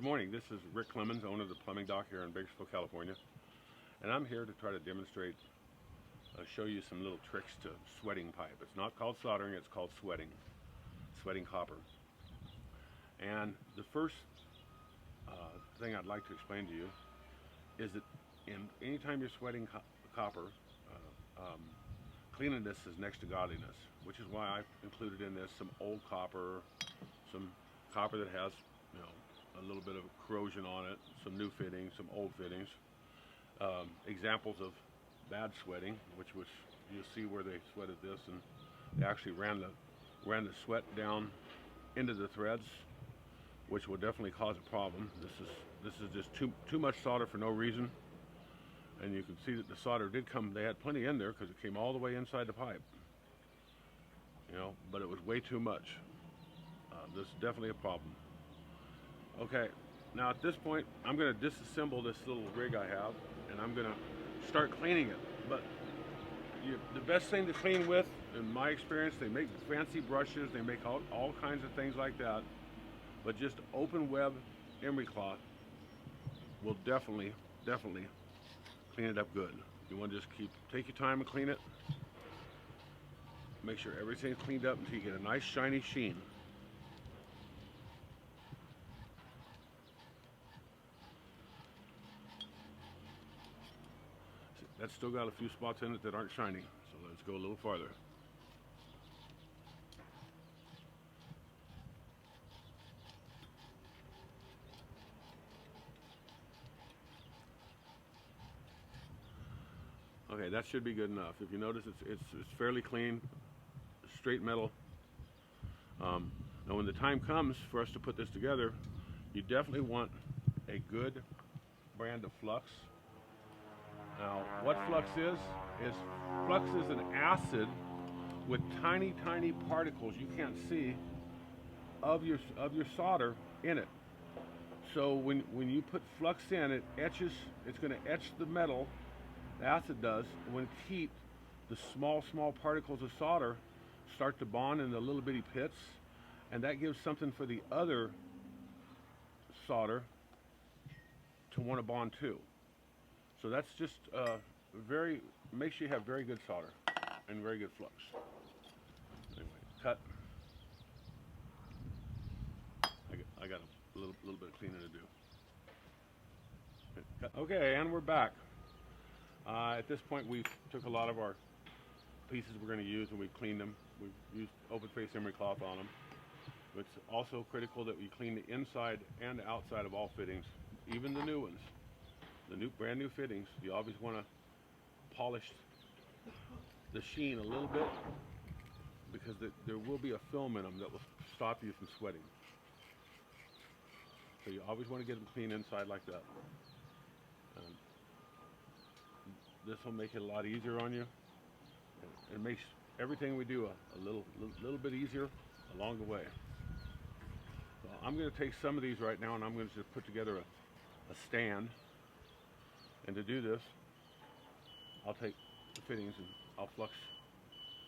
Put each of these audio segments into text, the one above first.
Good morning. This is Rick Clemmons, owner of the plumbing dock here in Bakersfield, California. And I'm here to try to demonstrate, show you some little tricks to sweating pipe. It's not called soldering, it's called sweating copper. And the first thing I'd like to explain to you is that anytime you're sweating copper, cleanliness is next to godliness, which is why I included in this some old copper, some copper that has, a little bit of corrosion on it, some new fittings, some old fittings, examples of bad sweating, which was, you'll see where they sweated this, and they actually ran the sweat down into the threads, which will definitely cause a problem. This is just too much solder for no reason. And you can see that the solder did come, they had plenty in there because it came all the way inside the pipe. But it was way too much. This is definitely a problem. Okay, now at this point, I'm going to disassemble this little rig I have, and I'm going to start cleaning it. But the best thing to clean with, in my experience, they make fancy brushes, they make all kinds of things like that, but just open web emery cloth will definitely clean it up good. You want to just take your time and clean it. Make sure everything's cleaned up until you get a nice shiny sheen. That's still got a few spots in it that aren't shiny, so let's go a little farther. Okay, that should be good enough. If you notice, it's fairly clean, straight metal. Now when the time comes for us to put this together, you definitely want a good brand of flux. Now, what flux is an acid with tiny particles you can't see of your solder in it. So when you put flux in, it etches. It's going to etch the metal. The acid does. When it's heat, the small particles of solder start to bond in the little bitty pits, and that gives something for the other solder to want to bond too. So that's just make sure you have very good solder and very good flux. Anyway, cut. I got a little bit of cleaning to do. Okay, and we're back. At this point, we took a lot of our pieces we're going to use and we cleaned them. We've used open face emery cloth on them. It's also critical that we clean the inside and the outside of all fittings, even the new ones. The brand new fittings, you always want to polish the sheen a little bit because there will be a film in them that will stop you from sweating. So you always want to get them clean inside like that. This will make it a lot easier on you. It makes everything we do a little bit easier along the way. So I'm going to take some of these right now and I'm going to just put together a stand. And to do this, I'll take the fittings and I'll flux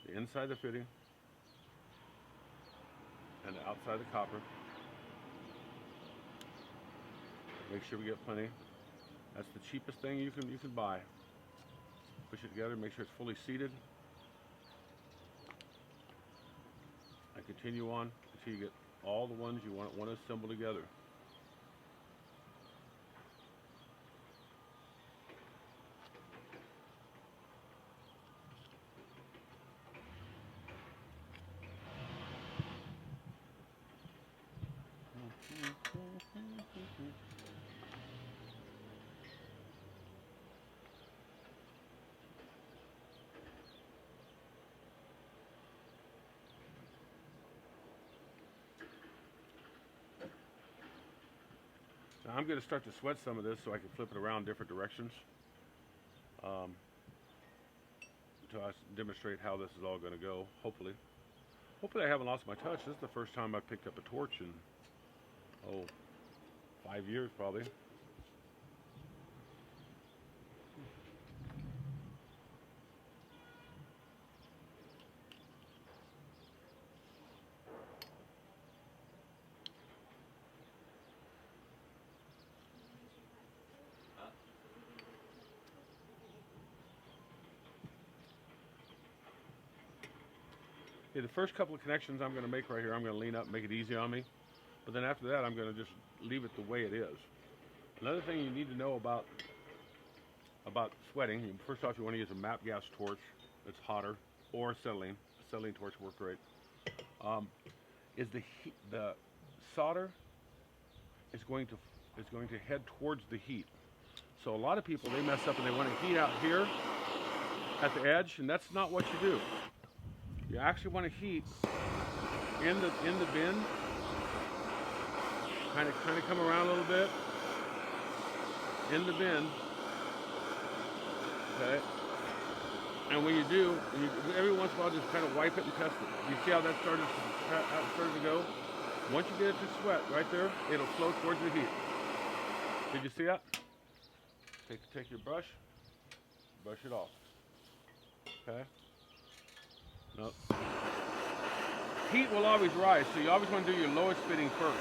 the inside of the fitting and the outside of the copper. Make sure we get plenty. That's the cheapest thing you can buy. Push it together, make sure it's fully seated. And continue on until you get all the ones you want to assemble together. Now I'm going to start to sweat some of this so I can flip it around different directions to demonstrate how this is all going to go, hopefully. Hopefully I haven't lost my touch. This is the first time I picked up a torch in, 5 years probably. Okay, the first couple of connections I'm going to make right here, I'm going to lean up and make it easy on me. But then after that, I'm going to just leave it the way it is. Another thing you need to know about sweating, first off, you want to use a MAP gas torch that's hotter, or acetylene. Acetylene torch work great. Is the solder is going to head towards the heat. So a lot of people, they mess up and they want to heat out here at the edge, and that's not what you do. You actually want to heat in the bin, kind of come around a little bit in the bin. Okay. And when you do, every once in a while, just kind of wipe it and test it. You see how that started to go? Once you get it to sweat right there, it'll flow towards the heat. Did you see that? Take your brush it off. Okay. No. Heat will always rise, so you always want to do your lowest fitting first.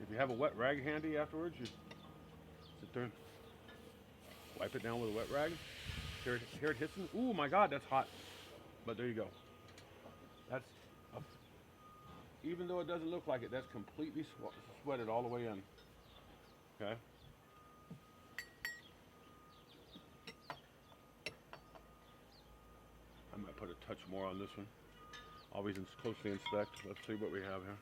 If you have a wet rag handy afterwards, you sit there and wipe it down with a wet rag. Here it hits them. Ooh, my God, that's hot. But there you go. Even though it doesn't look like it, that's completely sweated all the way in. Okay. I might put a touch more on this one. Always closely inspect. Let's see what we have here.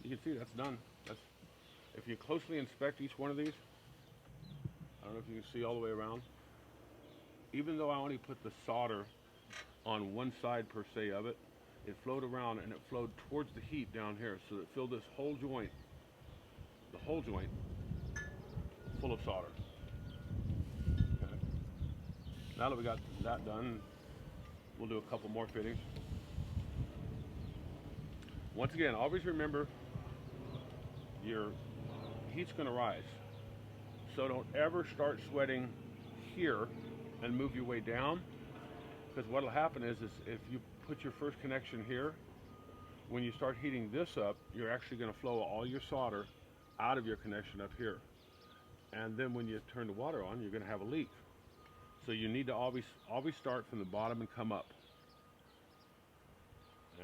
You can see that's done. If you closely inspect each one of these, I don't know if you can see all the way around. Even though I only put the solder on one side per se of it, it flowed around and it flowed towards the heat down here, so it filled this whole joint, the whole joint, full of solder. Okay. Now that we got that done, we'll do a couple more fittings. Once again, always remember your heat's going to rise. So don't ever start sweating here and move your way down, because what will happen is if you put your first connection here, when you start heating this up, you're actually going to flow all your solder out of your connection up here. And then when you turn the water on, you're going to have a leak. So you need to always start from the bottom and come up.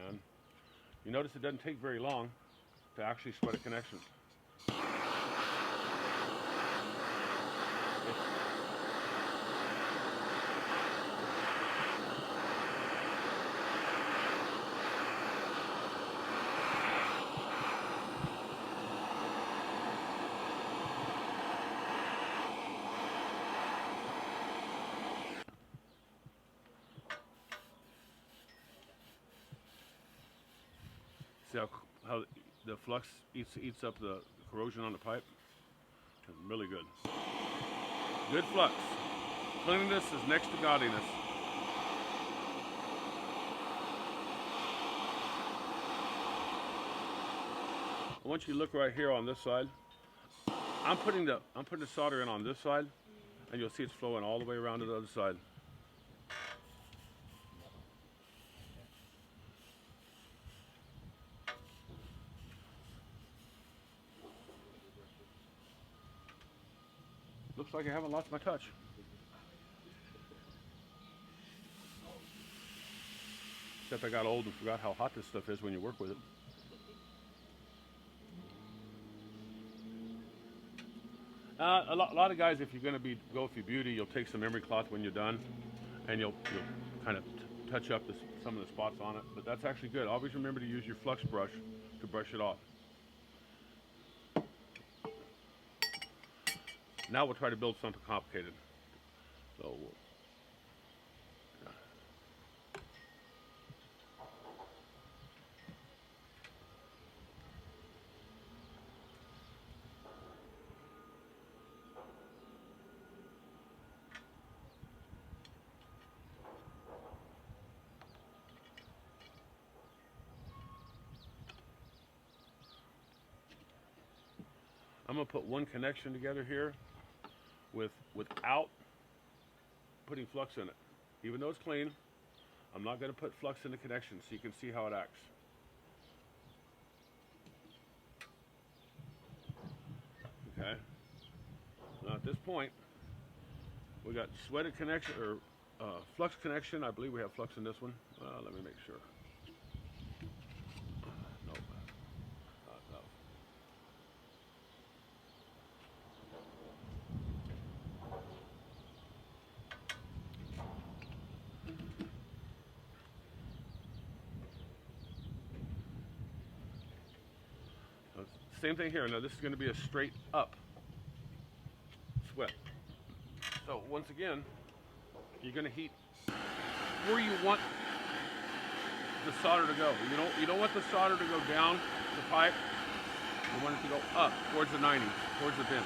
And you notice it doesn't take very long to actually sweat a connection. See how the flux eats up the corrosion on the pipe? It's really good. Good flux. Cleanliness is next to godliness. I want you to look right here on this side. I'm putting the solder in on this side, and you'll see it's flowing all the way around to the other side. Looks like I haven't lost my touch. Except I got old and forgot how hot this stuff is when you work with it. A lot of guys, if you're going to go for beauty, you'll take some emery cloth when you're done, and you'll kind of touch up some of the spots on it. But that's actually good. Always remember to use your flux brush to brush it off. Now we'll try to build something complicated. So, I'm gonna put one connection together here without putting flux in it. Even though it's clean, I'm not gonna put flux in the connection so you can see how it acts. Okay. Now at this point, we got sweated connection or flux connection. I believe we have flux in this one. Let me make sure. No, not enough. Same thing here. Now this is going to be a straight up sweat. So once again, you're going to heat where you want the solder to go. You don't want the solder to go down the pipe. You want it to go up towards the 90, towards the bin.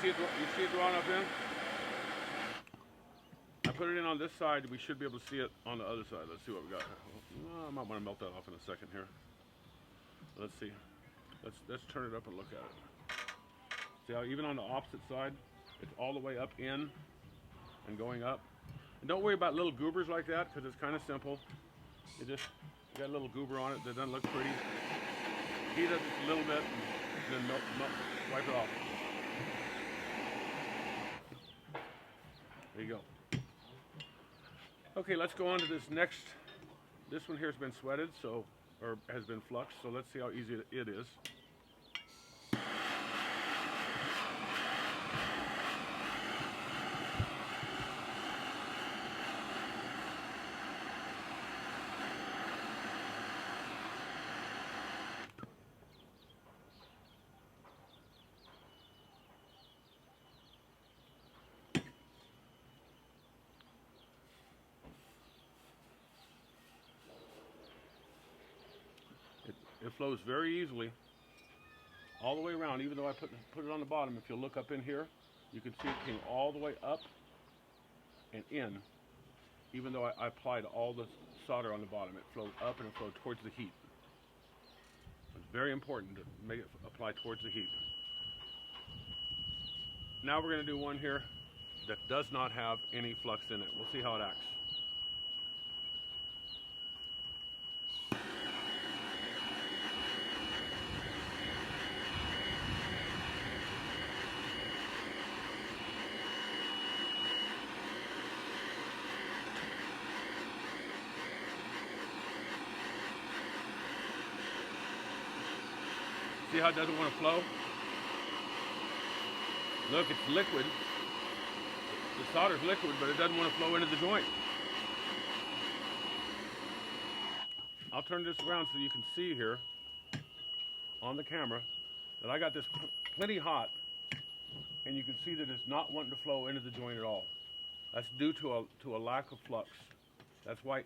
You see it drawn up in? I put it in on this side. We should be able to see it on the other side. Let's see what we got. I might want to melt that off in a second here. Let's see. Let's turn it up and look at it. See how even on the opposite side, it's all the way up in and going up. And don't worry about little goobers like that because it's kind of simple. You got a little goober on it that doesn't look pretty. Heat it just a little bit and then wipe it off. There you go. Okay, let's go on to this next. This one here has been sweated, or has been fluxed, so let's see how easy it is. It flows very easily all the way around, even though I put it on the bottom. If you look up in here, you can see it came all the way up and in, even though I applied all the solder on the bottom. It flowed up and it flowed towards the heat. It's very important to make it apply towards the heat. Now we're going to do one here that does not have any flux in it. We'll see how it acts. See how it doesn't want to flow? Look, it's liquid. The solder's liquid, but it doesn't want to flow into the joint. I'll turn this around so you can see here on the camera that I got this plenty hot, and you can see that it's not wanting to flow into the joint at all. That's due to a lack of flux. That's why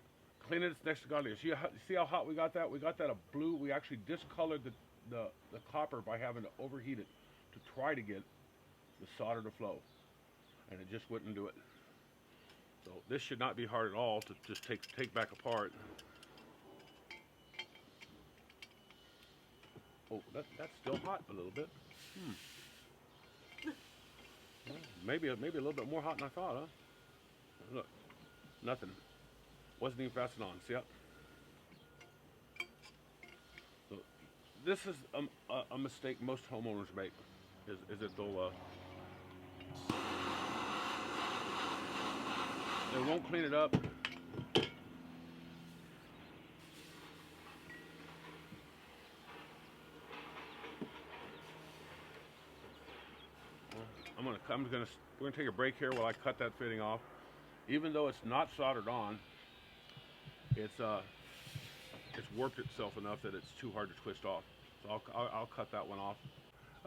cleaning it's next to godly. See how hot we got that? We got that a blue. We actually discolored the copper by having to overheat it to try to get the solder to flow, and it just wouldn't do it. So this should not be hard at all to just take back apart. Oh, that's still hot a little bit. Well, maybe a little bit more hot than I thought, huh? Look, nothing. Wasn't even fastened on. See it? So this is a mistake most homeowners make. Is that they won't clean it up. We're gonna take a break here while I cut that fitting off. Even though it's not soldered on, it's warped itself enough that it's too hard to twist off. So I'll cut that one off.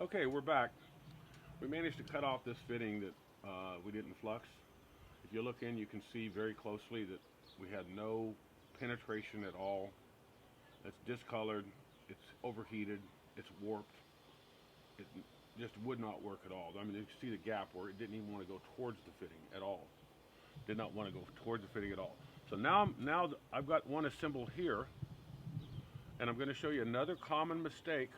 Okay, we're back. We managed to cut off this fitting that we didn't flux. If you look in, you can see very closely that we had no penetration at all. It's discolored. it's overheated, it's warped. It just would not work at all. I mean, you can see the gap where it didn't even want to go towards the fitting at all. Did not want to go towards the fitting at all. So now I've got one assembled here, and I'm going to show you another common mistake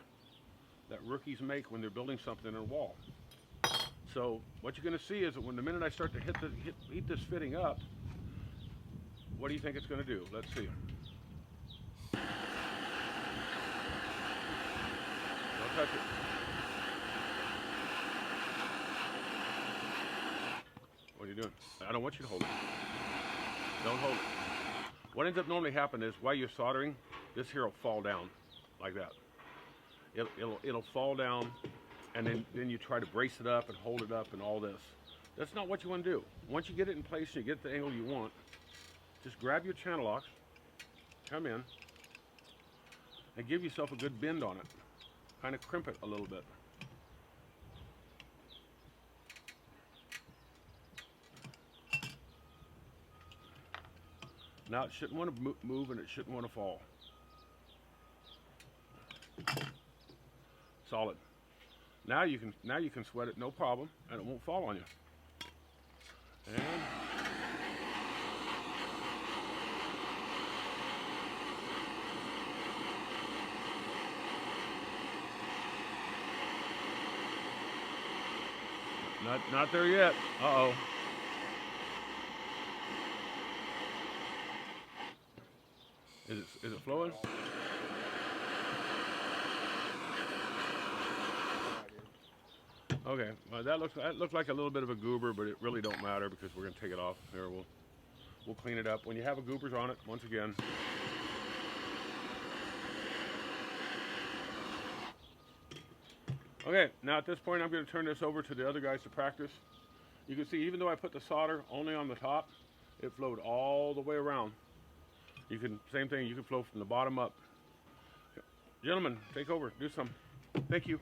that rookies make when they're building something in a wall. So what you're going to see is that when the minute I start to heat this fitting up, what do you think it's going to do? Let's see. Don't touch it. What are you doing? I don't want you to hold it. Don't hold it. What ends up normally happening is while you're soldering, this here will fall down like that. It'll fall down, and then you try to brace it up and hold it up and all this. That's not what you want to do. Once you get it in place and you get the angle you want, just grab your channel locks, come in, and give yourself a good bend on it. Kind of crimp it a little bit. Now it shouldn't want to move and it shouldn't want to fall. Solid. Now you can sweat it no problem, and it won't fall on you. And not there yet. Uh-oh. Is it flowing? Okay, well, that looks like a little bit of a goober, but it really don't matter because we're gonna take it off. Here, we'll clean it up. When you have a goobers on it, once again. Okay, now at this point I'm going to turn this over to the other guys to practice. You can see even though I put the solder only on the top, it flowed all the way around. Same thing, you can flow from the bottom up. Gentlemen, take over, do some. Thank you.